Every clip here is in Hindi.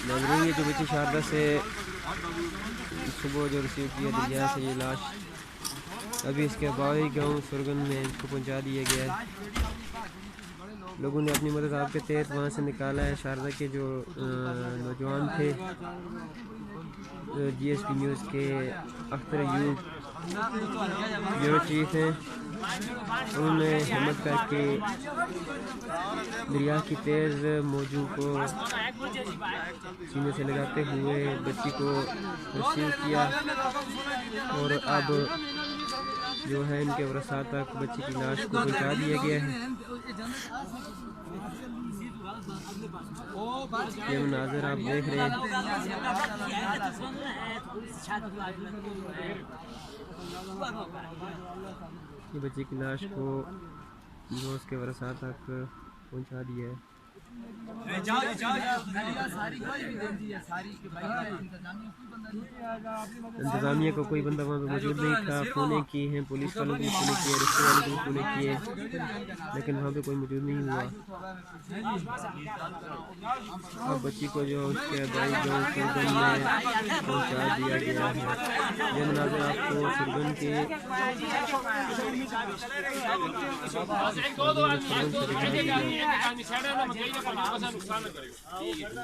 नजरिए जो बच्ची शारदा से सुबह जो रिसीव किया दरिया से ये लाश अभी इसके बाई गांव सुरगन में इसको पहुंचा दिया गया है। लोगों ने अपनी मदद आपके तहत वहाँ से निकाला है। शारदा के जो नौजवान थे GSP न्यूज़ के अख्तर अयूब ब्यूरो चीफ हैं, उन्होंने हिम्मत करके दरिया की तेज़ मौजों को सीने से लगाते हुए बच्ची को रिसीव किया और अब जो है इनके वरसा तक बच्ची की लाश को पहुंचा दिया गया है। ये मनाज़र आप देख रहे हैं। ये बच्ची की लाश को जो उसके वरसा तक पहुंचा दिया है। इंतज़ामिया को कोई बंदा वहाँ पे मौजूद नहीं था। फ़ोने किए हैं, पुलिस वालों को फ़ोने किए, रिश्ते वालों को फ़ोने किए, लेकिन वहाँ पे कोई मौजूद नहीं हुआ। अब बच्ची को जो उसके भाई जो सुरगन में पहुँचा दिया गया है। ये मनाज़र आपको सुरगन के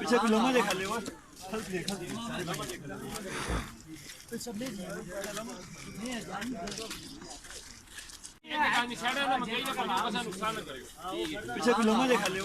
पीछे लम्बा देखा ले पीछे लम्बा देखा ले